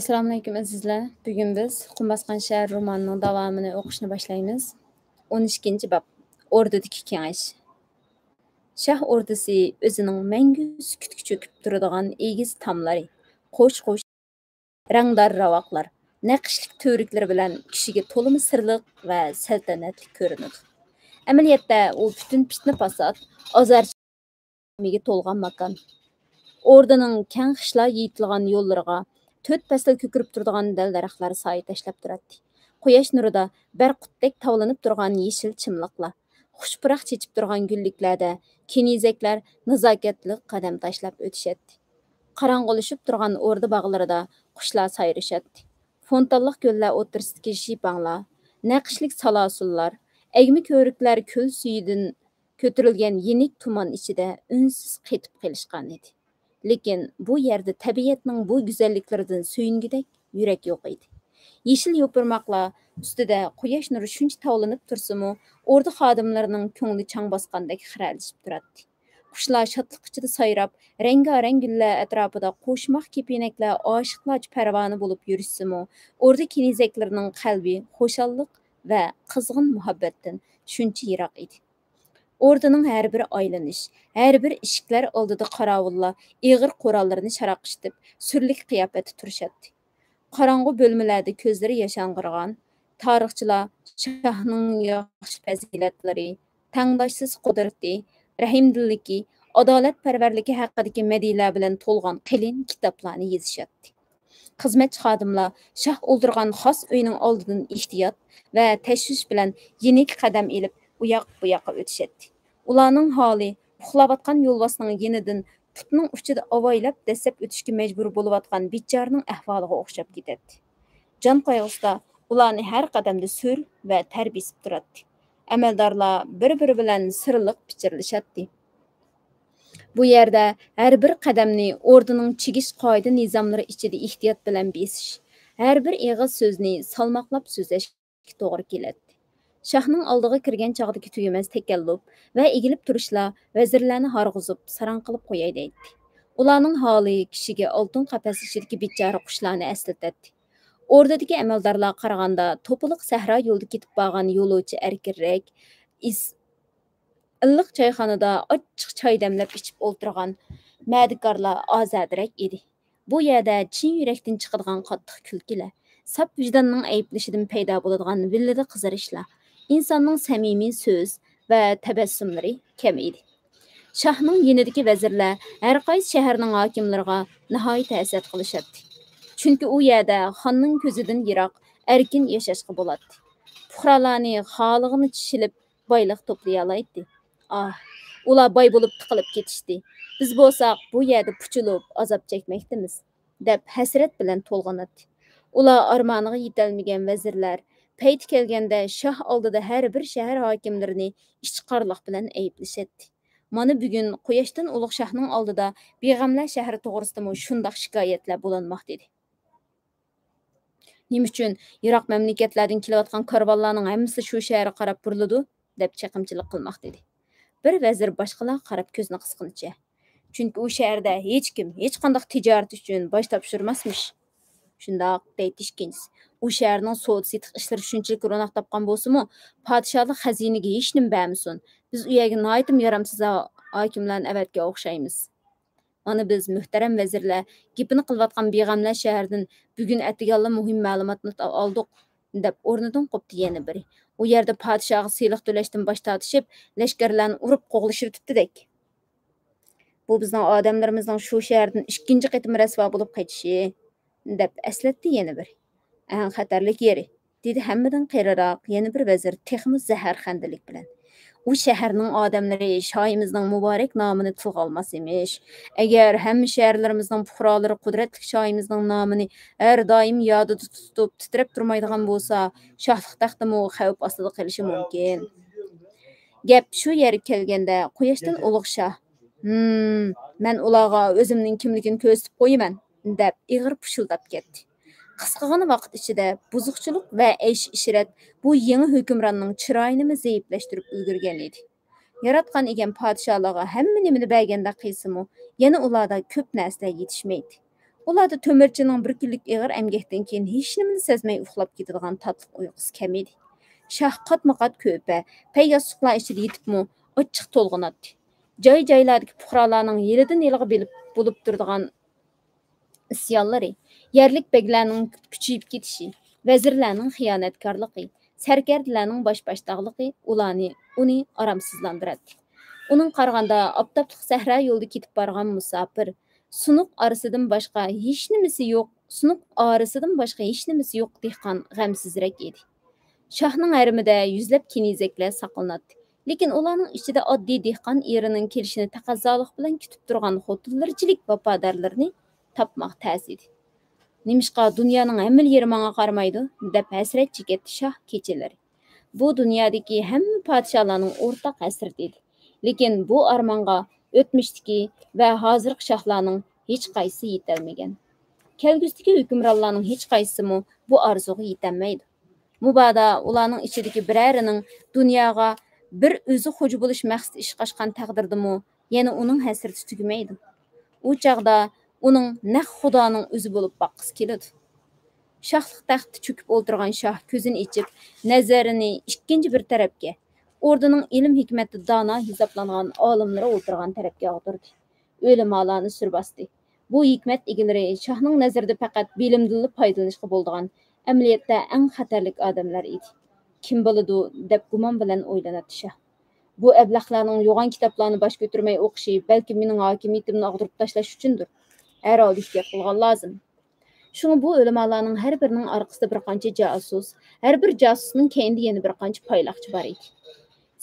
Assalomu alaykum azizlar. Bugun biz Qum bosgan shahar romanining davomini o'qishni boshlaymiz. 12 bob. O'rdadagi kengash. Shah o'rdasi o'zining mangu sukutga cho'kib turadigan egiz tomlari, qo'sh-qo'sh rangdor ravoqlar, naqshlik to'riklari bilan kishiga to'limi sirliq va saltanatli ko'rinadi. Amaliyotda u butun fitna fasod, ozarchiga to'lgan makon. O'rdaning keng qishlar yetilgan yo'llariga 4 fasl ko'kirib turadigan dal-daraxtlar soya tashlab turadi. Quyosh nurida barqutdek tavlanib turgan yeshil chimliqlar, xushpuroq chechib turgan gulliklarda kenizaklar nazokatli qadam tashlab o'tishadi. Qorong'ulashib turgan o'rda bog'larida qushlar sayrashadi. Fontanliq ko'llar o'tirsidagi shipanglar, naqshlik salasullar, egmi ko'riklar ko'l suyidan ko'tarilgan yenik tuman ichida unsiz qetib qilishgan edi. Lekin bu yerda tabiatning bu go'zalliklaridan suyungidek yurak yo'q edi. Yeshil yo'pirmoqlar ustida quyosh nuri shuncha tavlanib tursimi, o'rda xodimlarining ko'ngli chang bosgandek xiralishib turadi. Qushlar shodlik ichida sayrab, rango-rang gullar atrofida qo'shmoq kepinaklar oshiqlarcha parvona bo'lib yurishsimi, o'rda kenizaklarining qalbi xo'shallik va qizg'in muhabbatdan shuncha yiroq edi. O'rdaning har bir aylanish, har bir eshiklar oldida qorovullar ig'ir qurollarni sharaqishitib, surlik qiyofatda turishadi. Qorong'u bo'lmalarda ko'zlari yashang'irgan tarixchilar shohning yaxshi fazilatlari, tangdoshsiz qudrati, rahimdilligi, adolatparvarligi haqidagi madiylar bilan to'lgan qalin kitoblarni yozishadi. Xizmatchi xodimlar shoh o'ldirgan xos uyning oldidan ehtiyot va tashvish bilan yenik qadam ilib u yoq bu yoqqa o'tishadi. Ularning holi uxlayotgan yo'lbosning yenidan putning uchida avaylab dasab o'tishga majbur bo'layotgan bechorning ahvoliga o'xshab ketadi. Jon qayg'usida ularni har qadamda sur va tarbiyasib turadi. Amaldorlar bir-biri bilan sirliq pichirlashadi. Bu yerda har bir qadamni o'rdaning chigish qoida nizomlari ichida ehtiyot bilan besish, har bir eg'iz so'zni salmoqlab so'zlashga to'g'ri keladi. Shohning oldiga kirgan chog'dagi tugamas takallub va egilib turishlar vazirlarni harg'izib, saran qilib qo'yay deydi. Ularning holi kishiga oltin qafas ichidagi bechora qushlarni eslatadi. O'rdadagi amaldorlar qaraganda to'piliq sahro yo'lda ketib borgan yo'lovchi erkirrak, illiq choyxonada ochiq choy damlab ichib o'ltirgan ma'dikorlar ozodirak edi. Bu yerda chin yurakdan chiqadigan qattiq kulkilar, sap vijdonning ayblashidan paydo bo'ladigan villada qizarishlar, insonning samimiy so'z va tabassumlari kam edi. Shohning yenidagi vazirlar har qaysi shaharning hokimlariga nihoyat hasad qilishadi. Chunki u yerda xonning ko'zidan yiroq erkin yashashga bo'ladi. Fuqarolarni xolig'ini chishilib boyliq to'play oladi. Ular boy bo'lib tiqilib ketishdi. Biz bo'lsak bu yerda puchilib azob chekmoqdamiz, deb hasrat bilan to'lg'anadi. Ular armoniga yetolmagan vazirlar payti kelganda shoh oldida har bir shahar hokimlarini ishchiqorlik bilan ayblashadi. Mana bugun quyoshdan ulug' shohning oldida beg'amlar shahri to'g'risida shundoq shikoyatlar bo'lanmoqda edi. Nima uchun yiroq mamlakatlardan kelayotgan karvonlarning hammasi shu shaharga qarab buriladi, deb chaqimchilik qilmoqda edi. Bir vazir boshqalarga qarab ko'zni qisqinicha. Chunki u shaharda hech kim hech qanday tijorat uchun bosh topshirmasmish. Shundoq deydi ikkinchisi. U shaharning savdo setiq ishlari shunchalik ro'naq topgan bo'lsa-mu, podshohlik xazinaga hech nima bermasin. Biz u yerga noyitim yaramsiz hokimlarni avatga o'xshaymiz. Mana biz muhtaram vazirlar gapini qilayotgan beg'amlar shahardan bugun atiganlar muhim ma'lumotni oldik, deb o'rnidan qopdi yana biri. U yerda podshohga siyliq to'lashdan bosh tortishib, lashkarlarni urib qo'g'lashiribdi-dek. Bu bizning odamlarimizning shu shahardan ikkinchi qatim rasvo bo'lib qaytishi, deb eslatdi yana biri. Eng xatarlik yeri, dedi hammadan qeriroq yana bir vazir texmi zahar xandalik bilan. U shaharning odamlari shoyimizning muborak nomini tilga olmas emish. Agar hamma shaharlarimizning fuqarolari qudratli shoyimizning nomini har doim yodida tutib titrab turmaydigan bo'lsa, shohlik taxtimi xavf ostida qolishi mumkin. Gap shu yerga kelganda quyoshdan ulug' shoh, men ularga o'zimning kimligini ko'rsatib qo'yaman, deb ig'ir pushildab ketdi. Qisqagina vaqt ichida buzuqchilik va ish-ishrat bu yangi hukmronning chiroyini zaiflashtirib ulgurgan edi. Yaratgan ekan podshohlarga hamma nimani berganda qilsa-mu, yana ularda ko'p narsa yetishmaydi. Ularda tömürçünün bir günlük ağır əmgəkdən keyin heç nimini sezmey uxlab ketadigan tatlıq uyqusu kam idi. Şah qatma-qat köpə, pəyyaslıqlar içində yetibmi açıq tolğunatdı. Joy-joylardakı puhralarning yelidan yeliga bo'lib turadigan isyanlari, yerlik beglarning kuchayib ketishi, vazirlarning xiyonatkorligi, sarkardalarning bosh-boshdoqligi uni oromsizlantiradi. Uning qaraganda oftoblik sahra yo'lda ketib borgan musofir, sunuq orasidan boshqa hech nimasi yo'q dehqon g'amsizrak edi. Shohning harimida yuzlab kenizaklar saqlanadi. Lekin ularning ichida oddiy dehqon erining kelishini taqozolik bilan kutib turgan xotinlarchilik vafodorlarini topmoq tez edi. Nimishqa dunyoning hamma yeri menga qaramaydi deb hasrat chekatdi shoh kechalari. Bu dunyodagi hamma podsholarning o'rtaq hasrati edi. Lekin bu armonga o'tmishdagi va hozirgi shohlarning hech qaysi yetolmagan. Kelgusdagi hukmronlarning hech qaysimi bu orzuga yetolmaydi. Mubada ularning ichidagi birarining dunyoga bir o'zi xo'ja bo'lish maqsadi ish qo'shgan taqdirdimi, yana uning hasrati tugamaydi. U chaqda uning naq xudoning o'zi bo'lib boqqisi keladi. Shohlik taxtda cho'kib o'tirgan shoh ko'zini ichib, nazarini ikkinchi bir tarafga, o'rdining ilm hikmati dono hisoblangan olimlar o'tirgan tarafga og'dirdi. O'limalarni surbosdi. Bu hikmat egalari shohning nazarida faqat bilimdilli foydalanishga bo'ladigan, amaliyotda eng xatarlik odamlar edi. Kim bo'ladi deb gumon bilan o'ylanadi shoh. Bu ablahlarning yo'g'on kitoblarni bosh ko'tarmay o'qishi balki mening hokimiyatimni og'dirib tashlash uchundir. Herhalde ehtiyot qilgan lozim. Şunu bu o'limalarning har birining orqasida bir qancha jasus, har bir jasusning keyinda yana bir qancha payloqchi bor edi.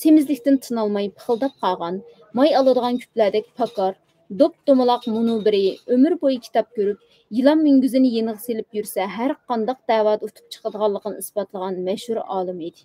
Semizlikdan tinolmay pixildab qolgan, may oladigan kuplardek pakar, do'p-do'maloq munubiri, umr bo'yi kitob ko'rib, yilon minguzini yeniq silib yursa, har qandoq da'vat utib chiqadiganligini isbotlagan mashhur olim edi.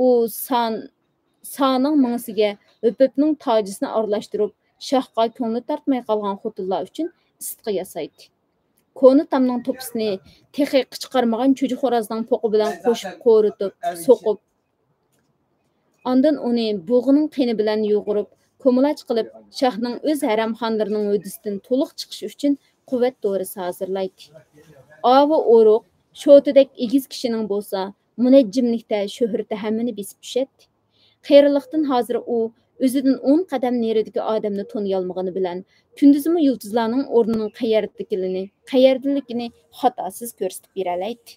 U soning mingsiga o'pibning tojisini aralashtirib, shohga ko'ngli tortmay qolgan xotinlar uchun isitqa yasaydi. Konu tamning to'pisini texi qichqarmagan cho'ji xo'rozning po'qi bilan qo'shib qo'ritib, so'qib, ondan uni bo'g'ining qini bilan yo'g'irib, ko'milach qilib, shohning o'z haramxonlarining o'disidan to'liq chiqishi uchun quvvat dorisi hozirlaydi. Avi o'ruq, sho'tidek egiz kishining bo'lsa, munajjimlikda shuhrati hammani besib tushadi. Qiyrilikdan hozir u o'zidan 10 qadam neridagi odamni taniyolmagani bilan kunduzmi yulduzlarning o'rnining qayerdaligini xatosiz ko'rsatib beralaydi.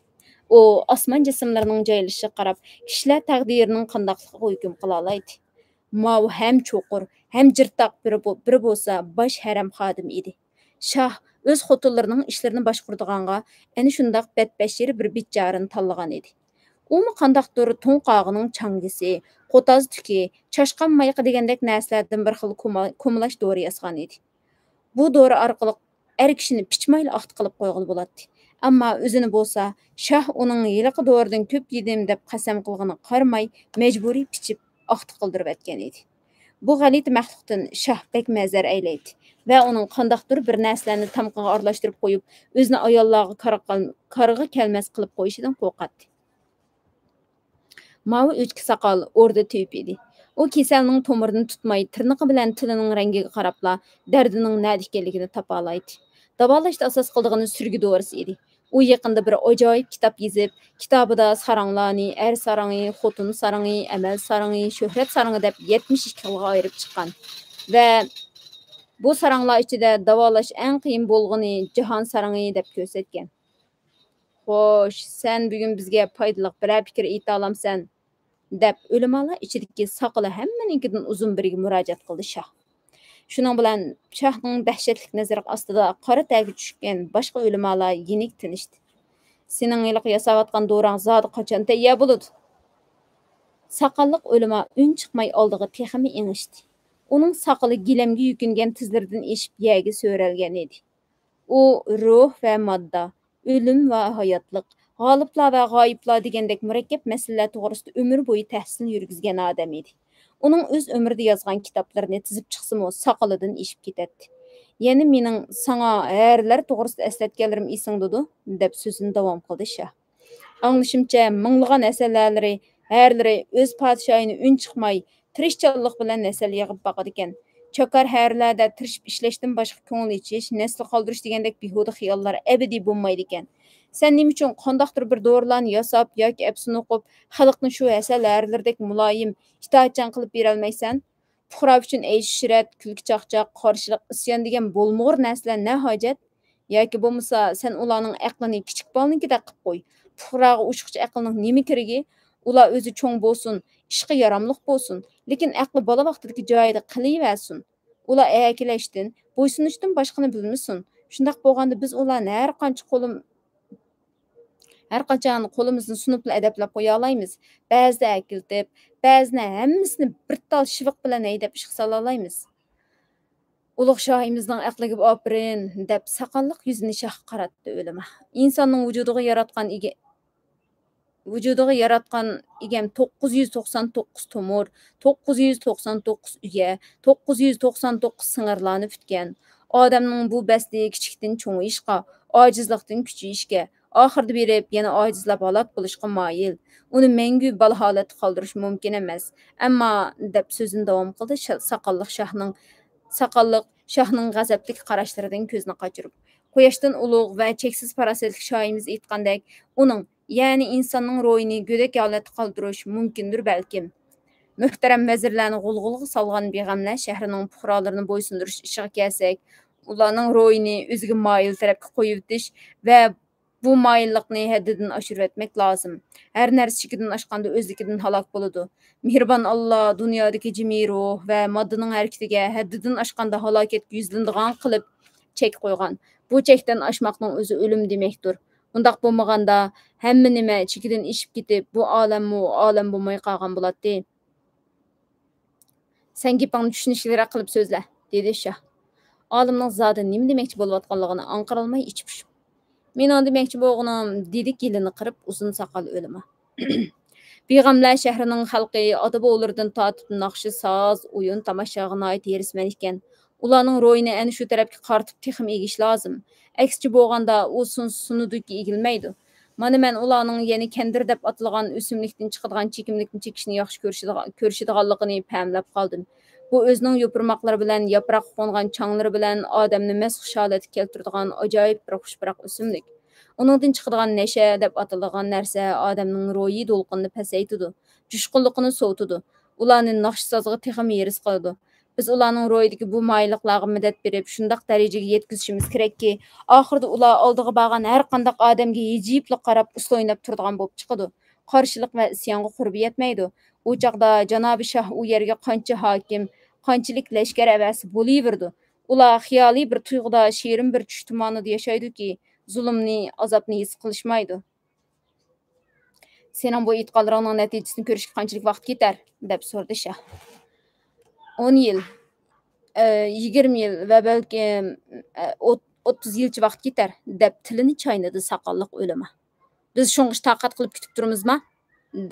U osmon jismlarining joylashishiga qarab kishilar taqdirining qandoqligiga hukm qila oladi. Mav ham cho'qir, ham jirtoq biri bo'lsa bosh haram xodim edi. Shoh o'z xotinlarining ishlarini boshqurdiganga ana shundoq badbashir bir bichorini tanlagan edi. Umi qandaqdir to'nqog'ining changisi, qo'toz tuki, chashqan mayqi degandek narsalardan bir xil ko'mlash dori yasgan edi. Bu dori orqali er kishini pichmayli oqt qilib qo'yg'ili bo'ladi. Ammo o'zini bo'lsa, shoh uning yiliqi doridan ko'p yedim deb qasam qilgani qaramay, majburiy pichib oqt qildirib etgan edi. Bu g'alati maxluqdan shoh bek mazar aylaydi va uning qandaqdir bir narsalarni tamqiga aralashtirib qo'yib, o'zini ayollarga qarig'i kelmas qilib qo'yishidan qo'rqadi. Mavi o'chki soqol o'rda töyüp edi. U kasalning tomirini tutmay, tirniqi bilan tilining rangiga qarabla dardining nada ekanligini topa oladi. Davolashda asos qildig'ini surgi dorisi edi. U yaqinda bir ajoyib kitob yozib, kitobida saranglarni, er sarangi, xotin sarangi, amal sarangi, shuhrat sarangi deb 72 xilga ayirib chiqqan. Va bu saranglar ichida davolash eng qiyin bo'lg'ini jahon sarangi deb ko'rsatgan. Xo'sh, sen bugun bizga foydali biror fikr ayta olamsan? Deb o'limalar ichidagi soqoli hammaninkidan uzun biriga murojaat qildi shoh. Shuning bilan shohning dahshatli nazari ostida qora tagiga tushgan boshqa o'limalar yenik tinishdi. Sening yiliq yasayotgan dorang zodi qachon tayyor bo'ladi? Soqolliq o'lima un chiqmay oldiga texmi engishdi. Uning soqoli gilamga yukingan tizlaridan eshib yerga so'ralgan edi. U ruh va modda, o'lim va hayotlik, g'oliblar va g'oyiblar degandek murakkab masalalar to'g'risida umr bo'yi tahsil yurgizgan odam edi. Uning o'z umrida yozgan kitoblarini tizib chiqsimi, soqolidan eshib ketadi. Yana mening sana herlar to'g'risida eslatganlarim esingdidi deb so'zini davom qildi shoh. Anglashimcha, minglagan asarlari, herlari o'z podshoyini un chiqmay, tirishchanlik bilan asar yig'ib boqadi ekan. Çakar hərlərdə tirişib işləşdən başqa köngül içiş, nəsli qaldırış degəndək bihuda xiyallar əbədi bulmaydı ikən. Sən nima üçün qandaqdır bir dorilarni yasab yoki əpsini o'qib, xalqni shu həsəl hərlərdək muloyim, itoatchan qilib berolmaysan? Fuqaro uchun aysh-ishrat, kulki-chaqchaq, qarshilik, isyon degan bo'lmag'ur narsalar nə hojat? Yoki bo'lmasa, sen ularning aqlini kichik bolanikidek qilib qo'y. Fuqaroga ushquchi aqlning nima keragi? Ular o'zi cho'ng bo'lsin, ishqa yaramliq bo'lsin, lekin aqli bola vaqtidagi joyida qilaversin. Ular әкеләштен, bo'ysunishdan boshqani bilmasin. Shundaq bo'lganda biz ularni har qachon qo'limizni sunib adablab qo'ya olamiz. Ba'zida akiltib, ba'zida hammasini bir tal shiviq bilan haydab ishga sola olamiz. Ulug' shohimizning aqliga opirin deb saqalliq yuzini shoh qaratdi o'lima. Insonning vujudiga yaratgan egam 999 tumur, 999 uya, 999 singirlarni putgan. Odamning bu basti kichikdan cho'ngishqa, ojizlikdan kuchayishga, oxirida berib yana ojizlab halok bo'lishga moyil. Uni mangu bal holatda qoldirish mumkin emas. Ammo deb so'zini davom qildi saqalliq shohning g'azablik qarashlaridan ko'zni qochirib. Quyoshdan ulug' va cheksiz farosatli shoyimiz aytgandek, uning ya'ni insonning ro'yini go'dak holatda qoldirish mumkindir balkim. Muhtaram vazirlarni g'ulg'ulga solgan beg'amlar shahrining fuqarolarini bo'ysundirish ishiga kelsak, ularning ro'yini o'ziga moyil tarafga qo'yib o'tish va bu moyillikni haddidan oshirib etmek lozim. Har narsa chekidan oshganda o'zligidan halok bo'ladi. Mehribon Alloh dunyodagi jimiy ruh va moddaning harakatiga haddidan oshganda halokatga yuzlanadigan qilib chek qo'ygan. Bu chekdan oshmoqning o'zi o'lim demakdir. Undaq bo'lmaganda hamma nima chekidan ishib ketib, bu olam bo'lmay qolgan bo'ladi. Sen gapingni tushunishliroq qilib so'zla, dedi shoh. Olimning zodi nima demoqchi bo'layotganligini anqarolmay ichib pushib. Men onu demoqchi bo'lganim, dedi kelini qirib uzun soqol o'lima. Beg'amlar shahrining xalqi ota-bobolaridan tortib naqshi, soz, o'yin, tomoshaga noit yerisman ekan. Ularning ro'yini ana shu tarafga qartib texim egish lozim. Aksicha bo'lganda u sunudiki egilmaydi. Mana men ularning yana kendir deb atilgan o'simlikdan chiqadigan chekimlikni chekishni yaxshi ko'rishadiganligini pamlab qoldim. Bu o'zining yo'pirmoqlari bilan, yaproq qo'ngan chonglari bilan odamni masxush holatga keltiradigan ajoyib bir xushbiroq o'simlik. Uningdan chiqadigan nasha deb atilgan narsa odamning ro'yi to'lqinini pasaytidi, jushqunligini sovutidi. Ularni naqsh sozga texim yeris qiladi. Biz ularning ro'yidagi bu mayliqlarga madad berib, shundaq darajaga yetkazishimiz kerakki, oxirida ular oldiga borgan har qanday odamga yejibli qarab usloynab turadigan bo'lib chiqadi. Qarshilik va isyonga qurbi yetmaydi. U chaqda janobi shoh u yerga qancha hokim, qanchalik lashkar avasi bo'laverdi. Ular xiyoliy bir tuyg'uda shirin bir tush tumonida yashaydi-ki, zulmni, azobni his qilishmaydi. Sening bu itqonlaringning natijasini ko'rishga qanchalik vaqt ketar? Deb so'radi shoh. 10 yil, 20 yil va balki 30 yilcha vaqt ketar, deb tilini chaynadi saqolliq o'lima. Biz shunga taqat qilib kutib turamizmi?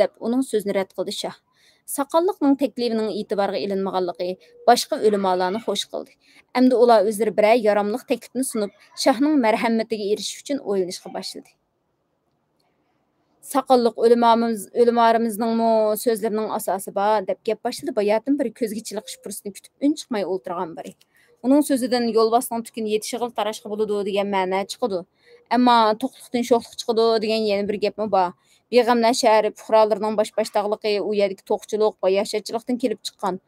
Deb uning so'zini rad qildi shoh. Saqolliqning taklifining e'tiborga ilinmaganligi boshqa o'limalarni xo'sh qildi. Endi ular o'zlari biror yaramliq taklifni sunib, shohning marhamatiga erishish uchun o'ylanishga boshladi. Saqolliq o'limarimizning so'zlarining asosi bor deb gap boshladi. Bayatim bir ko'zga chiliqish fursatini kutib un chiqmay o'ltirgan biri. Uning so'zidan yo'lbosning tukini yetishig'il tarashqa bo'ladi degan ma'no chiqadi. Ammo to'qliqdan sho'xliq chiqadi degan yana bir gapmi bor. Beg'amlar shahri fuqarolarining bosh-boshdoqligi u yerdagi to'qchilik va yashachilikdan kelib chiqqan.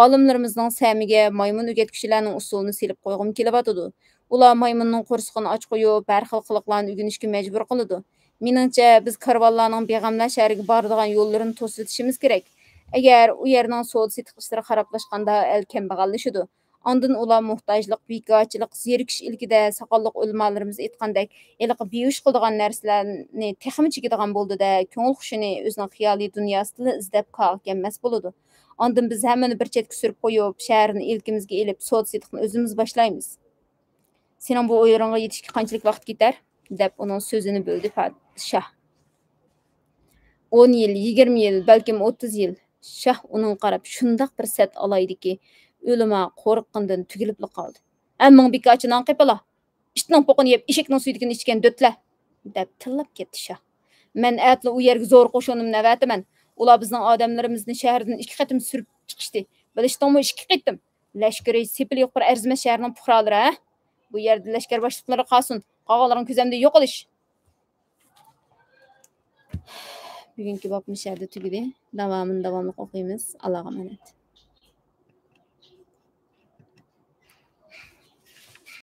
Olimlarimizning samiga maymun o'rgatuvchilarning usulini silib qo'yg'im kelyotdi. Ular maymunning qo'rsog'ini och qo'yib, har xil qiliqlarni o'rganishga majbur qiladi. Meningcha biz karvonlarning beg'amlar shahriga boradigan yo'llarini to'sitishimiz kerak. Agar u yerning savdo-sotiq ishlari xarablashganda el kambag'allashadi. Ondan ular muhtojlik, bekorchilik, zerikish ilkida saqolliq o'limalarimiz aytgandek, eliqi beyish qiladigan narsalarni texmi chekadigan bo'ldi-da, ko'ngil xushini o'zining xiyoliy dunyosida izlab qolganmas bo'ladi. Ondan biz hammani bir chetga surib qo'yib, shaharni ilkimizga elib, savdo-sotiqni o'zimiz boshlaymiz. Sening bu o'yinga yetishga qanchalik vaqt ketar? Deb uning so'zini bo'ldi shoh. 10 yil, 20 yil, balkim 30 yil. Shoh uning qarab shundoq bir sat olaydiki, o'lima qo'rqqandan tugilib qoldi. Ammang bekochidan qipala. Itning po'qini yeb, eshikning suydigini ichgan do'tlar, deb tillab ketdi shoh. Men atli u yerga zo'r qo'shinimni avataman. Ular bizning odamlarimizni shahardan 2 qatim surib chiqishdi. Bilishdingmi 2 qatim? Leşkeri sepili yo'q bir arzimas shaharning puhralari, ha? Bu yerda lashkar boshliqlari qolsin. Qolganlaring ko'zamda yo'q qilish. Bugungi bobimiz shu yerda tugadi. Davomini davomli o'qiymiz. Allohga omonat.